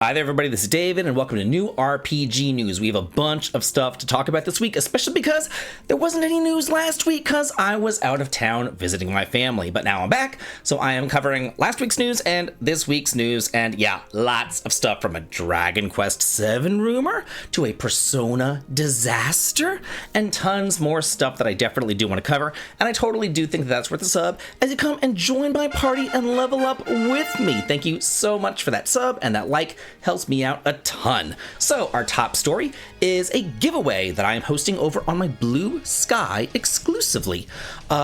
Hi there everybody, this is David and welcome to new RPG news. We have a bunch of stuff to talk about this week, especially because there wasn't any news last week because I was out of town visiting my family. But now I'm back, so I am covering last week's news and this week's news, and yeah, lots of stuff from a Dragon Quest VII rumor to a Persona disaster and tons more stuff that I definitely do want to cover, and I totally do think that's worth a sub as you come and join my party and level up with me. Thank you so much for that sub and that like. Helps me out a ton. So our top story is a giveaway that I am hosting over on my Blue Sky exclusively.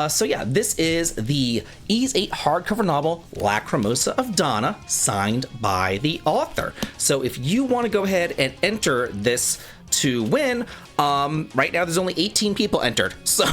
So yeah, this is the Ys 8 hardcover novel Lacrimosa of Donna, signed by the author. So if you want to go ahead and enter this to win, right now there's only 18 people entered, so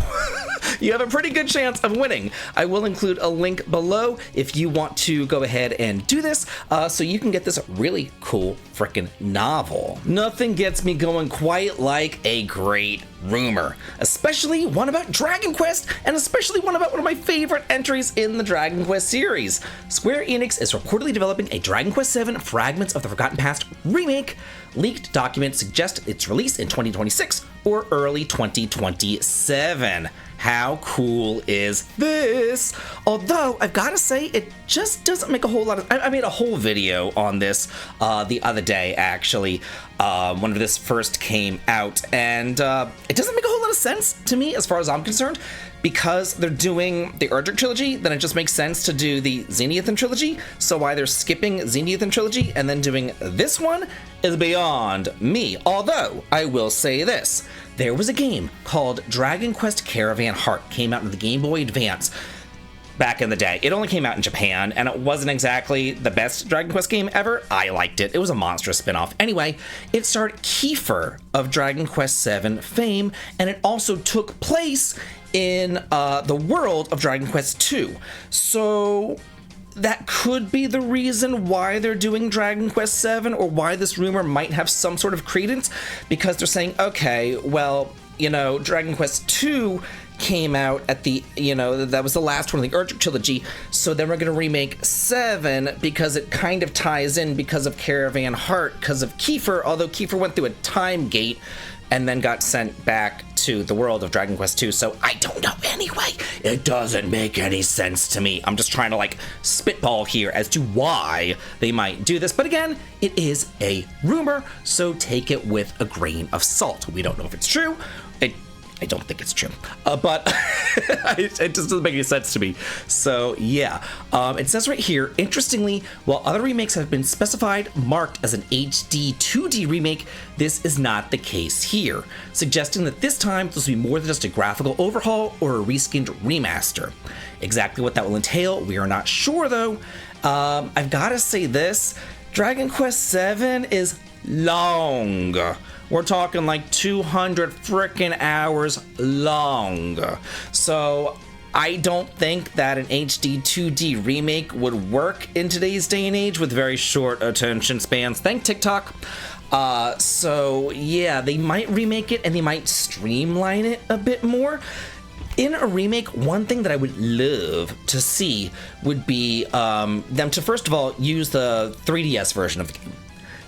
you have a pretty good chance of winning. I will include a link below if you want to go ahead and do this, so you can get this really cool frickin' novel. Nothing gets me going quite like a great rumor, especially one about Dragon Quest, and especially one about one of my favorite entries in the Dragon Quest series. Square Enix is reportedly developing a Dragon Quest VII Fragments of the Forgotten Past remake. Leaked documents suggest its release in 2026 or early 2027. How cool is this? Although, I've got to say, it just doesn't make a whole lot of... I made a whole video on this the other day, actually, when this first came out, and it doesn't make a whole lot of sense to me, as far as I'm concerned, because they're doing the Erdrick trilogy, then it just makes sense to do the Xenogears trilogy, so why they're skipping Xenogears trilogy and then doing this one is beyond me. Although, I will say this. There was a game called Dragon Quest Caravan Heart, came out in the Game Boy Advance back in the day. It only came out in Japan, and it wasn't exactly the best Dragon Quest game ever. I liked it. It was a monstrous spin-off. Anyway, it starred Kiefer of Dragon Quest VII fame, and it also took place in the world of Dragon Quest II. So that could be the reason why they're doing Dragon Quest VII, or why this rumor might have some sort of credence, because they're saying, okay, well, you know, Dragon Quest II came out at the, you know, that was the last one of the Erdrick trilogy, so then we're going to remake 7 because it kind of ties in because of Caravan Heart, because of Kiefer, although Kiefer went through a time gate and then got sent back to the world of Dragon Quest II, so I don't know. Anyway, it doesn't make any sense to me. I'm just trying to, like, spitball here as to why they might do this, but again, it is a rumor, so take it with a grain of salt. We don't know if it's true. I don't think it's true, but it just doesn't make any sense to me. So yeah, it says right here, interestingly, while other remakes have been specified marked as an HD 2D remake, this is not the case here, suggesting that this time this will be more than just a graphical overhaul or a reskinned remaster. Exactly what that will entail, we are not sure though. I've got to say this, Dragon Quest VII is long. We're talking like 200 frickin' hours long. So I don't think that an HD 2D remake would work in today's day and age with very short attention spans. Thank TikTok. So yeah, they might remake it and they might streamline it a bit more. In a remake, one thing that I would love to see would be them to, first of all, use the 3DS version of the game.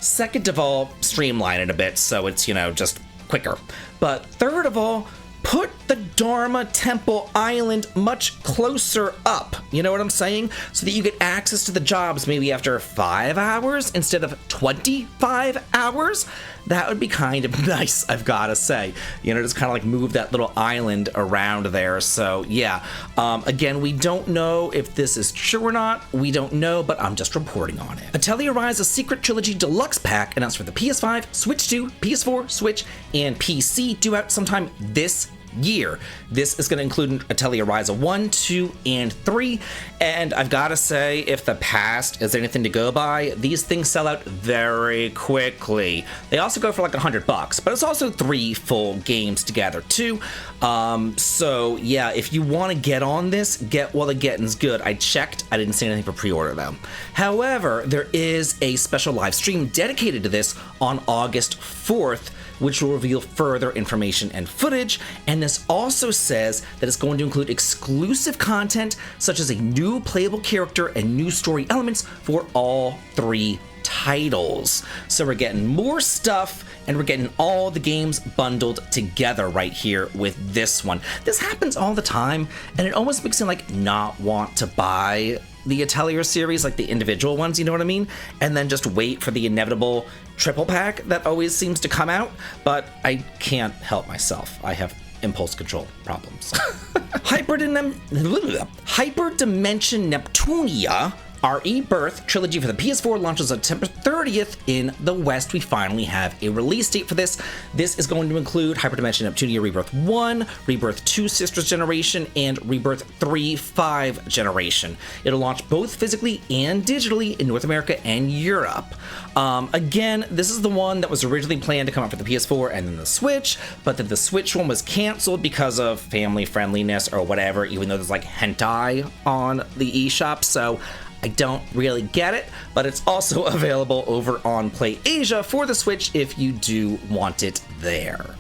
Second of all, streamline it a bit so it's, you know, just quicker. But third of all, put the Dharma Temple Island much closer up, you know what I'm saying? So that you get access to the jobs maybe after 5 hours instead of 25 hours. That would be kind of nice, I've gotta say. You know, just kind of like move that little island around there. So yeah, again, we don't know if this is true or not. We don't know, but I'm just reporting on it. Atelier Rise, a Secret Trilogy Deluxe Pack announced for the PS5, Switch 2, PS4, Switch, and PC, due out sometime this year. This is going to include Atelier Rise 1, 2, and 3, and I've got to say, if the past is anything to go by, these things sell out very quickly. They also go for like $100, but it's also 3 full games together too. So yeah, if you want to get on this, get while the getting's good. I checked, I didn't see anything for pre-order though. However, there is a special live stream dedicated to this on August 4th, which will reveal further information and footage, and this also says that it's going to include exclusive content such as a new playable character and new story elements for all 3 titles. So we're getting more stuff, and we're getting all the games bundled together right here with this one. This happens all the time, and it almost makes me like not want to buy the Atelier series, like the individual ones, you know what I mean? And then just wait for the inevitable triple pack that always seems to come out, but I can't help myself. I have impulse control problems. Hyperdimension Neptunia Rebirth trilogy for the PS4 launches on September 30th in the West. We finally have a release date for this. This is going to include Hyperdimension Neptunia Rebirth 1, Rebirth 2 Sisters Generation, and Rebirth 3 5 Generation. It'll launch both physically and digitally in North America and Europe. Again, this is the one that was originally planned to come out for the PS4 and then the Switch, but then the Switch one was canceled because of family friendliness or whatever, even though there's like hentai on the eShop, so I don't really get it, but it's also available over on PlayAsia for the Switch if you do want it there.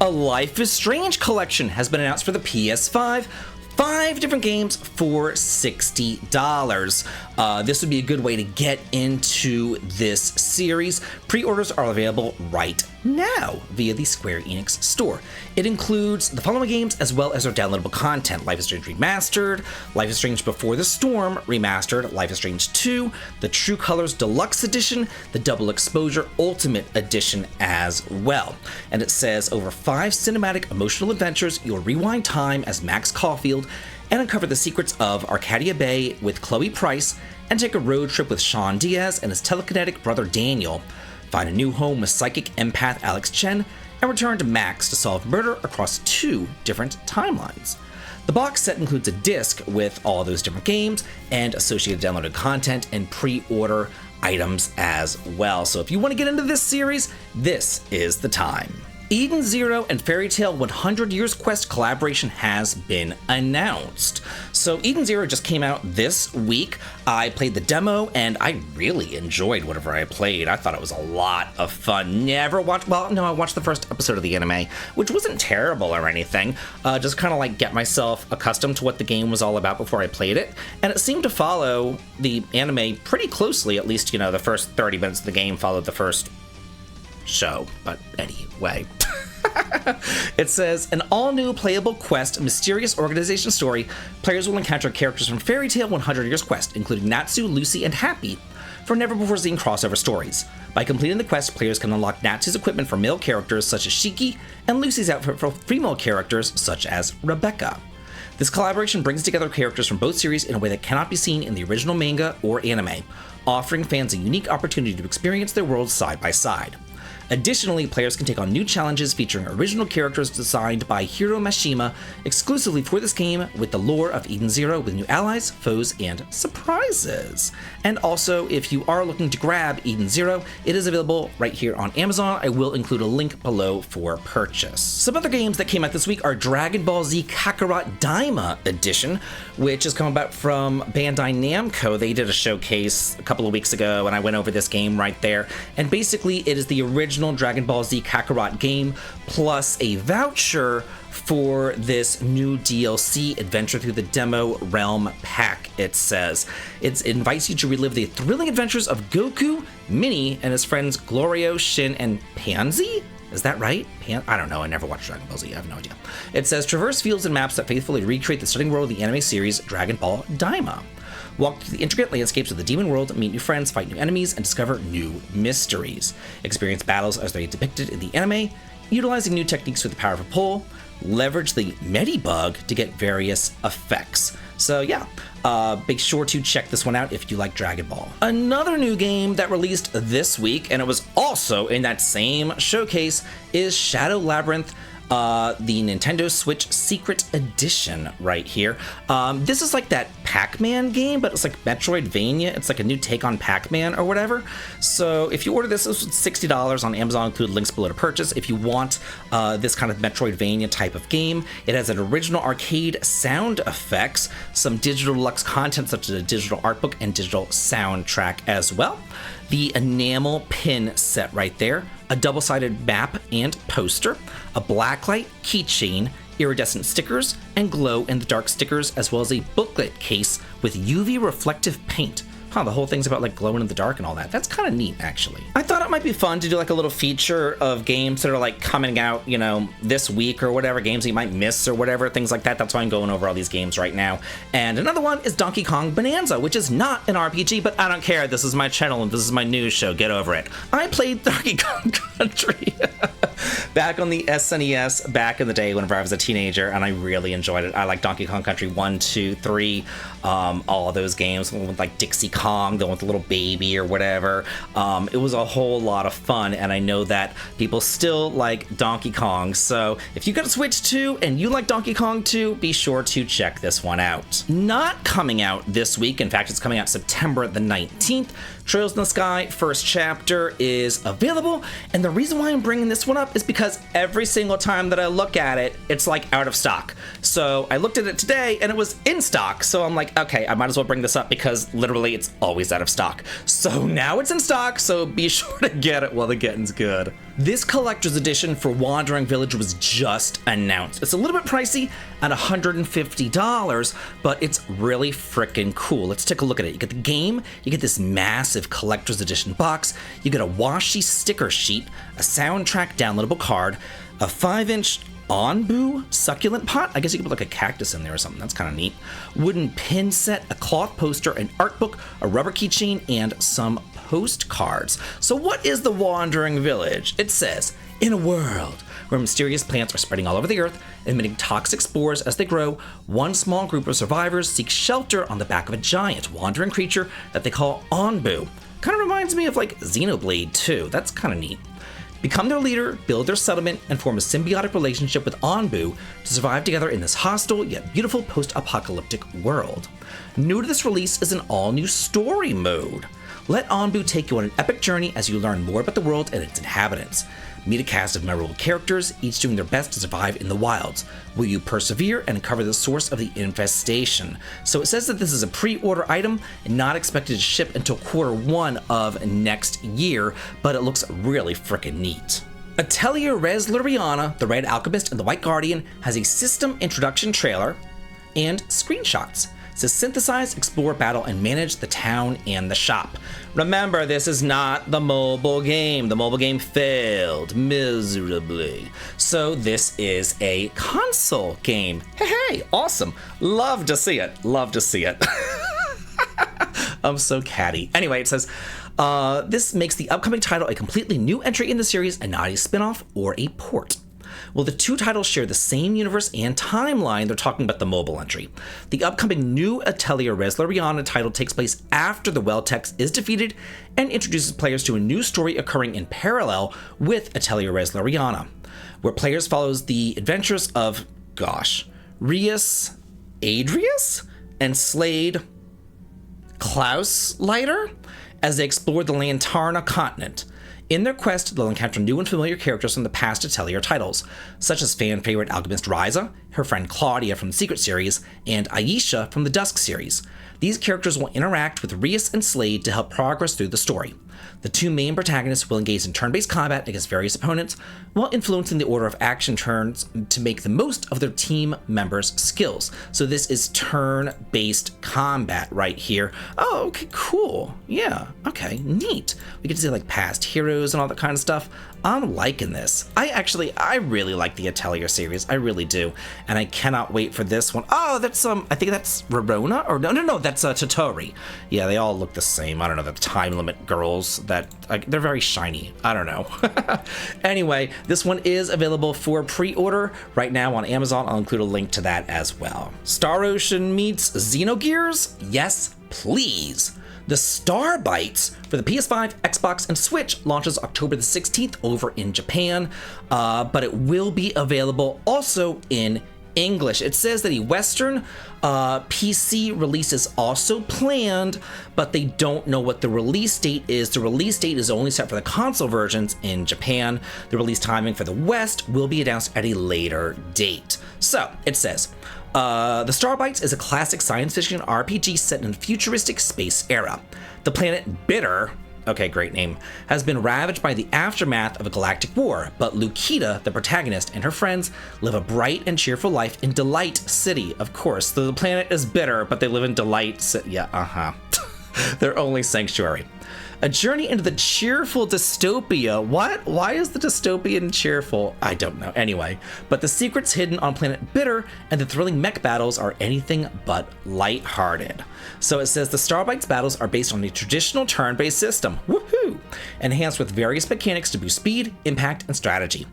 A Life is Strange collection has been announced for the PS5. 5 different games for $60. This would be a good way to get into this series. Pre-orders are available right now via the Square Enix store. It includes the following games as well as their downloadable content: Life is Strange Remastered, Life is Strange Before the Storm Remastered, Life is Strange 2, the True Colors Deluxe Edition, the Double Exposure Ultimate Edition as well. And it says, over 5 cinematic emotional adventures, you'll rewind time as Max Caulfield and uncover the secrets of Arcadia Bay with Chloe Price, and take a road trip with Sean Diaz and his telekinetic brother Daniel. Find a new home with psychic empath Alex Chen, and return to Max to solve murder across 2 different timelines. The box set includes a disc with all those different games and associated downloaded content and pre-order items as well. So if you want to get into this series, this is the time. Eden Zero and Fairy Tail 100 Years Quest collaboration has been announced. So Eden Zero just came out this week. I played the demo and I really enjoyed whatever I played. I thought it was a lot of fun. I watched the first episode of the anime, which wasn't terrible or anything. Just kind of like get myself accustomed to what the game was all about before I played it. And it seemed to follow the anime pretty closely, at least, the first 30 minutes of the game followed the first show, but anyway. It says, an all-new playable quest, mysterious organization story. Players will encounter characters from Fairy Tail 100 Years Quest, including Natsu, Lucy, and Happy, for never-before-seen crossover stories. By completing the quest, players can unlock Natsu's equipment for male characters such as Shiki, and Lucy's outfit for female characters such as Rebecca. This collaboration brings together characters from both series in a way that cannot be seen in the original manga or anime, offering fans a unique opportunity to experience their worlds side by side. Additionally, players can take on new challenges featuring original characters designed by Hiro Mashima exclusively for this game, with the lore of Eden Zero with new allies, foes, and surprises. And also, if you are looking to grab Eden Zero, it is available right here on Amazon. I will include a link below for purchase. Some other games that came out this week are Dragon Ball Z Kakarot Daima Edition, which is coming about from Bandai Namco. They did a showcase a couple of weeks ago, and I went over this game right there. And basically, it is the original Dragon Ball Z Kakarot game plus a voucher for this new DLC, Adventure Through the Demo Realm Pack, it says. It invites you to relive the thrilling adventures of Goku, Minnie, and his friends Glorio, Shin, and Pansy? Is that right? I don't know. I never watched Dragon Ball Z. I have no idea. It says, traverse fields and maps that faithfully recreate the stunning world of the anime series Dragon Ball Daima. Walk through the intricate landscapes of the demon world, meet new friends, fight new enemies, and discover new mysteries. Experience battles as they are depicted in the anime, utilizing new techniques with the power of a pole. Leverage the Medibug to get various effects. So yeah, make sure to check this one out if you like Dragon Ball. Another new game that released this week, and it was also in that same showcase, is Shadow Labyrinth, the Nintendo Switch Secret Edition right here. This is like that Pac-Man game, but it's like Metroidvania. It's like a new take on Pac-Man or whatever. So if you order this was $60 on Amazon, include links below to purchase. If you want this kind of Metroidvania type of game, it has an original arcade sound effects, some digital deluxe content such as a digital art book and digital soundtrack as well. The enamel pin set right there, a double-sided map and poster, a blacklight keychain, iridescent stickers, and glow-in-the-dark stickers, as well as a booklet case with UV reflective paint Huh, the whole thing's about like glowing in the dark and all that. That's kind of neat, actually. I thought it might be fun to do like a little feature of games that are like coming out, you know, this week or whatever, games that you might miss or whatever, things like that. That's why I'm going over all these games right now. And another one is Donkey Kong Bonanza, which is not an RPG, but I don't care. This is my channel and this is my news show. Get over it. I played Donkey Kong Country back on the SNES back in the day whenever I was a teenager, and I really enjoyed it. I like Donkey Kong Country 1, 2, 3, all those games with like Dixie Kong, the one with the little baby or whatever. It was a whole lot of fun, and I know that people still like Donkey Kong, so if you got a Switch 2 and you like Donkey Kong 2, be sure to check this one out. Not coming out this week, in fact it's coming out September the 19th, Trails in the Sky First Chapter is available, and the reason why I'm bringing this one up is because every single time that I look at it, it's like out of stock. So I looked at it today and it was in stock, so I'm like, okay, I might as well bring this up because literally it's always out of stock. So now it's in stock, so be sure to get it while the getting's good. This collector's edition for Wandering Village was just announced. It's a little bit pricey at $150, but it's really freaking cool. Let's take a look at it. You get the game, you get this massive collector's edition box, you get a washi sticker sheet, a soundtrack downloadable card, a 5-inch Onbu succulent pot. I guess you could put like a cactus in there or something. That's kind of neat. Wooden pin set, a cloth poster, an art book, a rubber keychain, and some postcards. So what is the Wandering Village? It says, in a world where mysterious plants are spreading all over the earth, emitting toxic spores as they grow, one small group of survivors seeks shelter on the back of a giant wandering creature that they call Onbu. Kind of reminds me of like Xenoblade 2. That's kind of neat. Become their leader, build their settlement, and form a symbiotic relationship with Onbu to survive together in this hostile yet beautiful post-apocalyptic world. New to this release is an all-new story mode. Let Onbu take you on an epic journey as you learn more about the world and its inhabitants. Meet a cast of memorable characters, each doing their best to survive in the wilds. Will you persevere and uncover the source of the infestation? So it says that this is a pre-order item and not expected to ship until Q1 of next year, but it looks really freaking neat. Atelier Again, The Red Alchemist, and The White Guardian has a system introduction trailer and screenshots. It says synthesize, explore, battle, and manage the town and the shop. Remember, this is not the mobile game. The mobile game failed miserably. So this is a console game. Hey, awesome. Love to see it. Love to see it. I'm so catty. Anyway, it says, this makes the upcoming title a completely new entry in the series and not a spin-off or a port. Well, the two titles share the same universe and timeline. They're talking about the mobile entry. The upcoming new Atelier Again title takes place after the Weltex is defeated and introduces players to a new story occurring in parallel with Atelier Again, where players follows the adventures of, Rius Adrius and Slade Klausleiter as they explore the Lantarna continent. In their quest, they'll encounter new and familiar characters from the past Atelier titles, such as fan-favorite alchemist Ryza, her friend Claudia from the Secret series, and Aisha from the Dusk series. These characters will interact with Rius and Slade to help progress through the story. The two main protagonists will engage in turn-based combat against various opponents, while influencing the order of action turns to make the most of their team members' skills. So this is turn-based combat right here. Oh, okay, cool. Yeah, okay, neat. We get to see like past heroes and all that kind of stuff. I'm liking this. I really like the Atelier series. I really do. And I cannot wait for this one. Oh, that's, I think that's Rorona? Or no, that's Totori. Yeah, they all look the same. I don't know, the time limit girls that, they're very shiny. I don't know. Anyway, this one is available for pre-order right now on Amazon. I'll include a link to that as well. Star Ocean meets Xenogears? Yes, please. The Starbites for the PS5, Xbox, and Switch launches October the 16th over in Japan, but it will be available also in English. It says that a Western PC release is also planned, but they don't know what the release date is. The release date is only set for the console versions in Japan. The release timing for the West will be announced at a later date. So, it says, the Starbites is a classic science fiction RPG set in a futuristic space era. The planet Bitter, okay, great name, has been ravaged by the aftermath of a galactic war, but Lukita, the protagonist, and her friends live a bright and cheerful life in Delight City, of course. The planet is bitter, but they live in Delight City. Yeah, Their only sanctuary. A journey into the cheerful dystopia. What? Why is the dystopian cheerful? I don't know. Anyway, but the secrets hidden on planet Bitter and the thrilling mech battles are anything but lighthearted. So it says the Starbites battles are based on a traditional turn-based system. Woohoo! Enhanced with various mechanics to boost speed, impact, and strategy.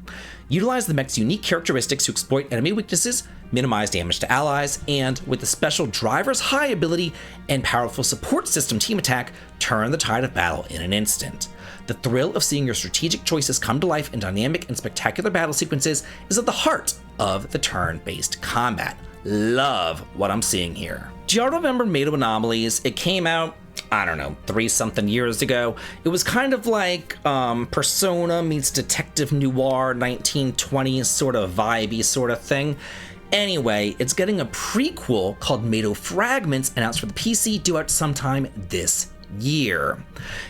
Utilize the mech's unique characteristics to exploit enemy weaknesses, minimize damage to allies, and with the special Driver's High ability and powerful support system team attack, turn the tide of battle in an instant. The thrill of seeing your strategic choices come to life in dynamic and spectacular battle sequences is at the heart of the turn-based combat. Love what I'm seeing here. Do y'all remember Mato Anomalies? It came out, I don't know, 3-something years ago. It was kind of like Persona meets Detective Noir 1920s sort of vibey sort of thing. Anyway, it's getting a prequel called Mato Fragments announced for the PC due out sometime this year.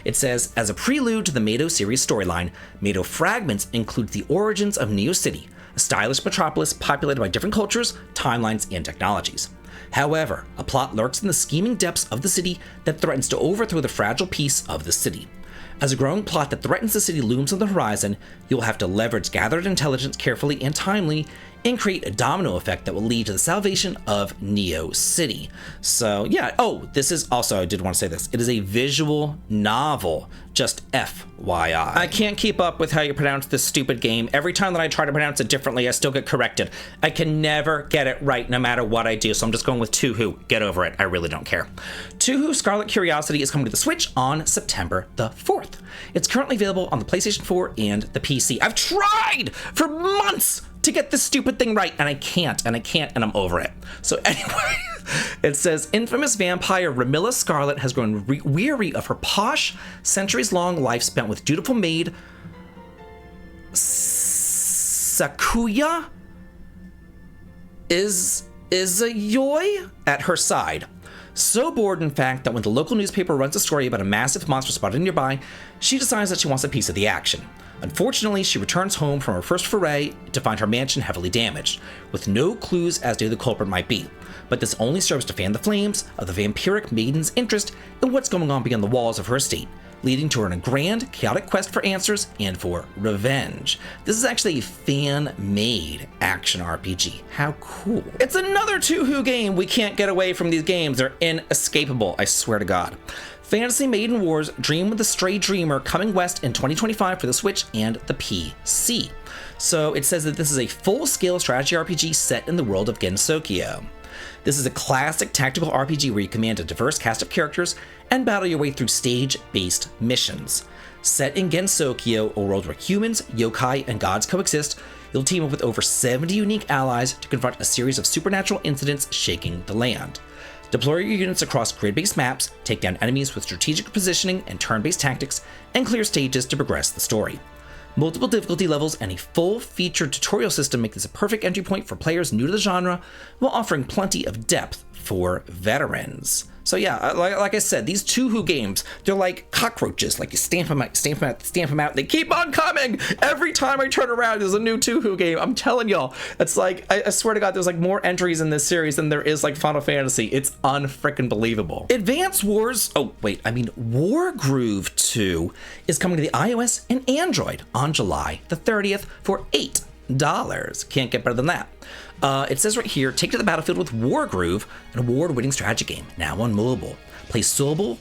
It says, as a prelude to the Mato series storyline, Mato Fragments includes the origins of Neo City, a stylish metropolis populated by different cultures, timelines, and technologies. However, a plot lurks in the scheming depths of the city that threatens to overthrow the fragile peace of the city. As a growing plot that threatens the city looms on the horizon, you'll have to leverage gathered intelligence carefully and timely and create a domino effect that will lead to the salvation of Neo City. So yeah, oh, this is also, I did want to say this, it is a visual novel, just FYI. I can't keep up with how you pronounce this stupid game. Every time that I try to pronounce it differently, I still get corrected. I can never get it right no matter what I do, so I'm just going with Touhou. Get over it, I really don't care. Touhou Scarlet Curiosity is coming to the Switch on September the 4th. It's currently available on the PlayStation 4 and the PC. I've tried for months to get this stupid thing right, and I can't, and I'm over it. So anyway, it says, infamous vampire Ramilla Scarlet has grown weary of her posh, centuries-long life spent with dutiful maid Sakuya Izayoi at her side. So bored, in fact, that when the local newspaper runs a story about a massive monster spotted nearby, she decides that she wants a piece of the action. Unfortunately, she returns home from her first foray to find her mansion heavily damaged, with no clues as to who the culprit might be. But this only serves to fan the flames of the vampiric maiden's interest in what's going on beyond the walls of her estate, leading to her in a grand, chaotic quest for answers and for revenge. This is actually a fan-made action RPG. How cool. It's another Touhou game. We can't get away from these games. They're inescapable, I swear to God. Fantasy Maiden Wars Dream with the Stray Dreamer coming west in 2025 for the Switch and the PC. So it says that this is a full-scale strategy RPG set in the world of Gensokyo. This is a classic tactical RPG where you command a diverse cast of characters and battle your way through stage-based missions. Set in Gensokyo, a world where humans, yokai, and gods coexist, you'll team up with over 70 unique allies to confront a series of supernatural incidents shaking the land. Deploy your units across grid-based maps, take down enemies with strategic positioning and turn-based tactics, and clear stages to progress the story. Multiple difficulty levels and a full-featured tutorial system make this a perfect entry point for players new to the genre, while offering plenty of depth for veterans. So yeah, like I said, these Touhou games, they're like cockroaches. Like you stamp them out. They keep on coming. Every time I turn around, there's a new Touhou game. I'm telling y'all, it's like, I swear to God, there's like more entries in this series than there is like Final Fantasy. It's unfreaking believable. Wargroove 2 is coming to the iOS and Android on July the 30th for $8. Can't get better than that. It says right here, take to the battlefield with Wargroove, an award-winning strategy game, now on mobile. Play solo,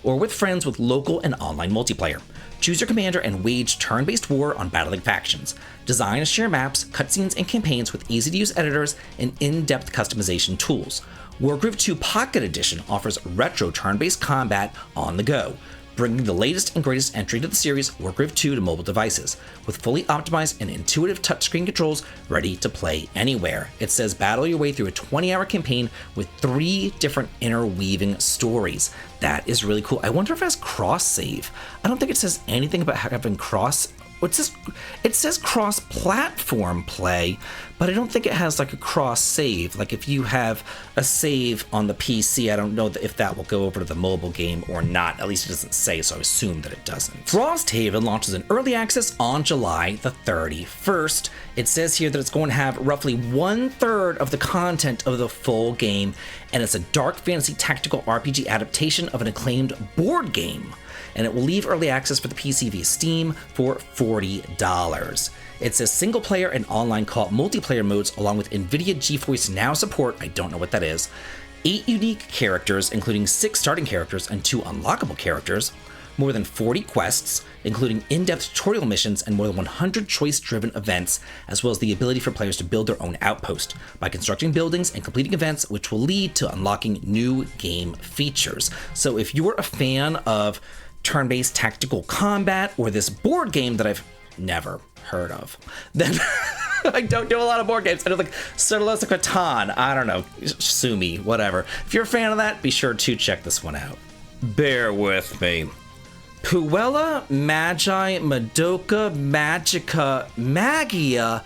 or with friends with local and online multiplayer. Choose your commander and wage turn-based war on battling factions. Design and share maps, cutscenes, and campaigns with easy-to-use editors and in-depth customization tools. Wargroove 2 Pocket Edition offers retro turn-based combat on the go, bringing the latest and greatest entry to the series, Wargroove 2, to mobile devices, with fully optimized and intuitive touchscreen controls ready to play anywhere. It says battle your way through a 20-hour campaign with 3 different interweaving stories. That is really cool. I wonder if it has cross-save. I don't think it says anything about having cross it says cross-platform play, but I don't think it has like a cross-save. Like if you have a save on the PC, I don't know if that will go over to the mobile game or not. At least it doesn't say, so I assume that it doesn't. Frosthaven launches in early access on July the 31st. It says here that it's going to have roughly 1/3 of the content of the full game, and it's a dark fantasy tactical RPG adaptation of an acclaimed board game. And it will leave early access for the PC via Steam for $40. It says single player and online co-op multiplayer modes along with NVIDIA GeForce Now support, I don't know what that is, 8 unique characters including 6 starting characters and 2 unlockable characters, more than 40 quests, including in-depth tutorial missions and more than 100 choice-driven events, as well as the ability for players to build their own outpost by constructing buildings and completing events, which will lead to unlocking new game features. So if you're a fan of turn-based tactical combat or this board game that I've never heard of, then I don't do a lot of board games. I do like Settlers of Catan, I don't know, sue me, whatever. If you're a fan of that, be sure to check this one out. Bear with me. Puella Magi Madoka Magica Magia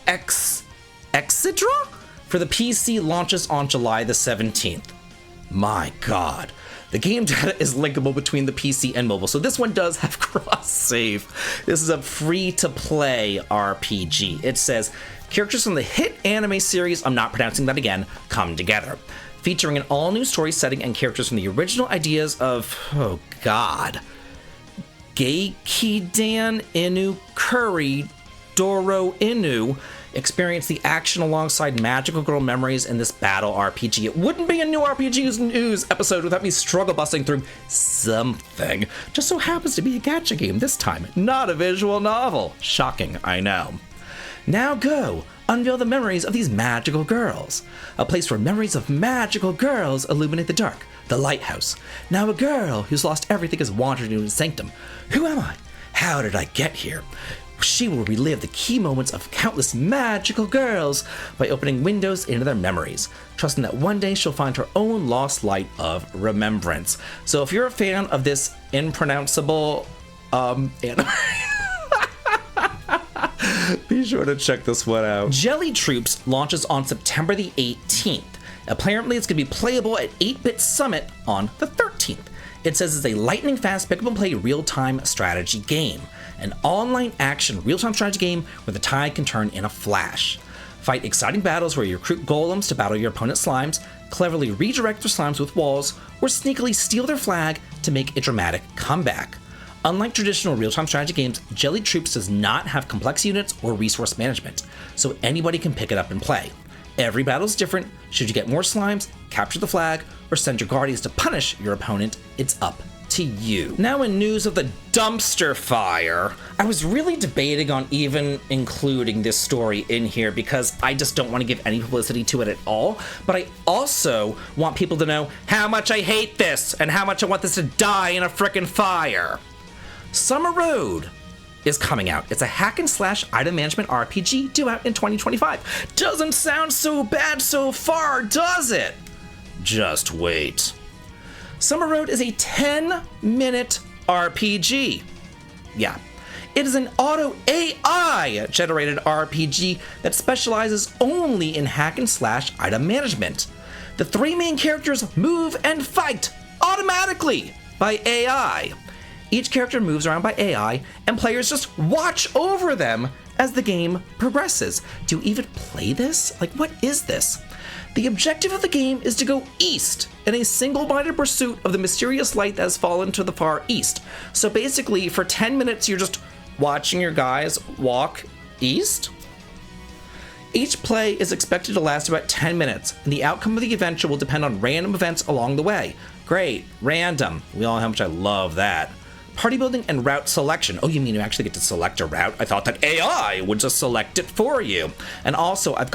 Exidra for the PC launches on July the 17th. My god. The game data is linkable between the PC and mobile, so this one does have cross-save. This is a free-to-play RPG. It says, characters from the hit anime series, I'm not pronouncing that again, come together. Featuring an all-new story setting and characters from the original ideas of, oh god, Geikidan Inu Kuri Doro Inu, experience the action alongside magical girl memories in this battle RPG. It wouldn't be a new RPG news episode without me struggle busting through something. Just so happens to be a gacha game this time, not a visual novel. Shocking, I know. Now go, unveil the memories of these magical girls. A place where memories of magical girls illuminate the dark. The lighthouse. Now a girl who's lost everything has wandered into a sanctum. Who am I? How did I get here? She will relive the key moments of countless magical girls by opening windows into their memories, trusting that one day she'll find her own lost light of remembrance. So if you're a fan of this impronounceable anime, be sure to check this one out. Jelly Troops launches on September the 18th. Apparently it's going to be playable at 8-Bit Summit on the 13th. It says it's a lightning-fast, pick-up-and-play real-time strategy game. An online action real-time strategy game where the tide can turn in a flash. Fight exciting battles where you recruit golems to battle your opponent's slimes, cleverly redirect their slimes with walls, or sneakily steal their flag to make a dramatic comeback. Unlike traditional real-time strategy games, Jelly Troops does not have complex units or resource management, so anybody can pick it up and play. Every battle is different. Should you get more slimes, capture the flag, or send your guardians to punish your opponent, it's up to you. Now in news of the dumpster fire, I was really debating on even including this story in here because I just don't want to give any publicity to it at all, but I also want people to know how much I hate this and how much I want this to die in a frickin' fire. Summer Road is coming out. It's a hack and slash item management RPG due out in 2025. Doesn't sound so bad so far, does it? Just wait. Summer Road is a 10-minute RPG. Yeah. It is an auto AI generated RPG that specializes only in hack and slash item management. The 3 main characters move and fight automatically by AI. Each character moves around by AI, and players just watch over them as the game progresses. Do you even play this? Like, what is this? The objective of the game is to go east in a single-minded pursuit of the mysterious light that has fallen to the far east. So basically, for 10 minutes, you're just watching your guys walk east? Each play is expected to last about 10 minutes, and the outcome of the adventure will depend on random events along the way. Great, random. We all know how much I love that. Party building and route selection. Oh, you mean you actually get to select a route? I thought that AI would just select it for you. And also, I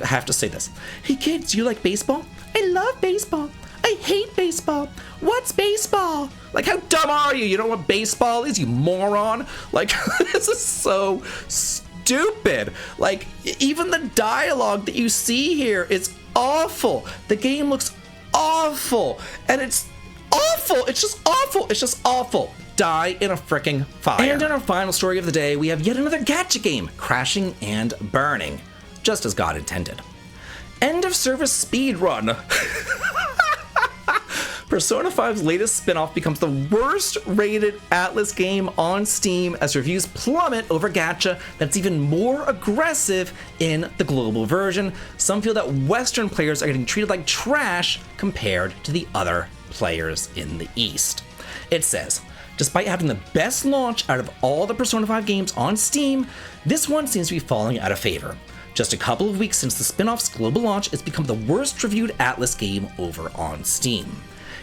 have to say this. Hey kids, you like baseball? I love baseball. I hate baseball. What's baseball? Like, how dumb are you? You don't know what baseball is, you moron? Like, this is so stupid. Like, even the dialogue that you see here is awful. The game looks awful. And it's awful. It's just awful. It's just awful. die in a fricking fire. And in our final story of the day, we have yet another gacha game crashing and burning, just as God intended. End of service speedrun. Persona 5's latest spin-off becomes the worst rated Atlas game on Steam as reviews plummet over gacha that's even more aggressive in the global version. Some feel that Western players are getting treated like trash compared to the other players in the East. It says, despite having the best launch out of all the Persona 5 games on Steam, this one seems to be falling out of favor. Just a couple of weeks since the spin-off's global launch, it's become the worst reviewed Atlas game over on Steam.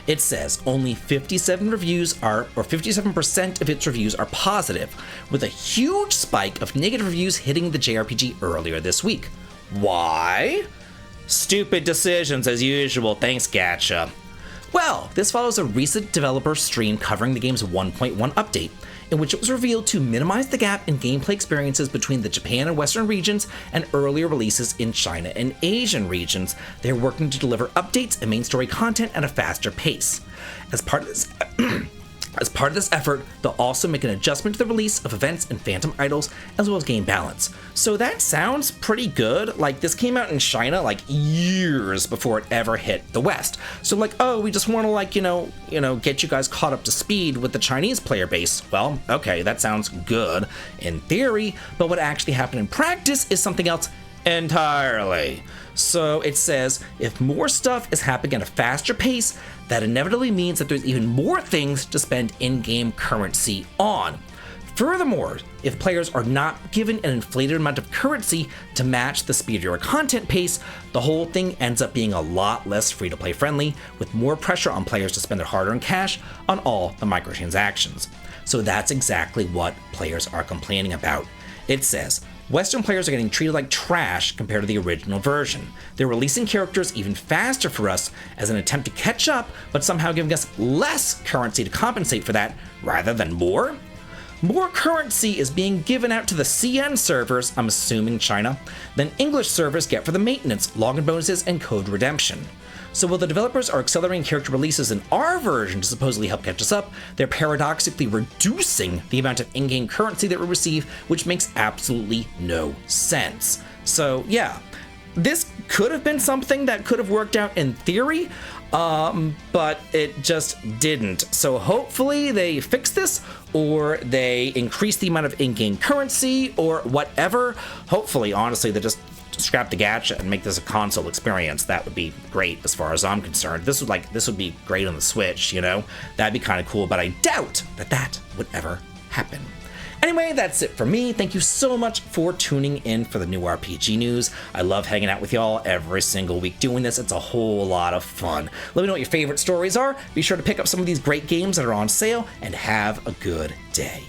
It says only 57% of its reviews are positive, with a huge spike of negative reviews hitting the JRPG earlier this week. Why? Stupid decisions as usual, thanks gacha. Well, this follows a recent developer stream covering the game's 1.1 update, in which it was revealed to minimize the gap in gameplay experiences between the Japan and Western regions and earlier releases in China and Asian regions. They're working to deliver updates and main story content at a faster pace. As part of this effort, they'll also make an adjustment to the release of events and Phantom Idols, as well as game balance. So that sounds pretty good. Like, this came out in China like years before it ever hit the West. So like, oh, we just want to like, get you guys caught up to speed with the Chinese player base. Well, okay, that sounds good in theory, but what actually happened in practice is something else entirely. So it says, if more stuff is happening at a faster pace, that inevitably means that there's even more things to spend in-game currency on. Furthermore, if players are not given an inflated amount of currency to match the speedier content pace, the whole thing ends up being a lot less free-to-play friendly, with more pressure on players to spend their hard-earned cash on all the microtransactions. So that's exactly what players are complaining about. It says, Western players are getting treated like trash compared to the original version. They're releasing characters even faster for us as an attempt to catch up, but somehow giving us less currency to compensate for that, rather than more. More currency is being given out to the CN servers, I'm assuming China, than English servers get for the maintenance, login bonuses, and code redemption. So while the developers are accelerating character releases in our version to supposedly help catch us up, they're paradoxically reducing the amount of in-game currency that we receive, which makes absolutely no sense. So yeah, this could have been something that could have worked out in theory, but it just didn't. So hopefully they fix this, or they increase the amount of in-game currency, or whatever. Hopefully, honestly, they just scrap the gacha and make this a console experience. That would be great as far as I'm concerned. This would be great on the Switch, That'd be kind of cool, but I doubt that would ever happen. Anyway, that's it for me. Thank you so much for tuning in for the new RPG news. I love hanging out with y'all every single week doing this. It's a whole lot of fun. Let me know what your favorite stories are. Be sure to pick up some of these great games that are on sale, and have a good day.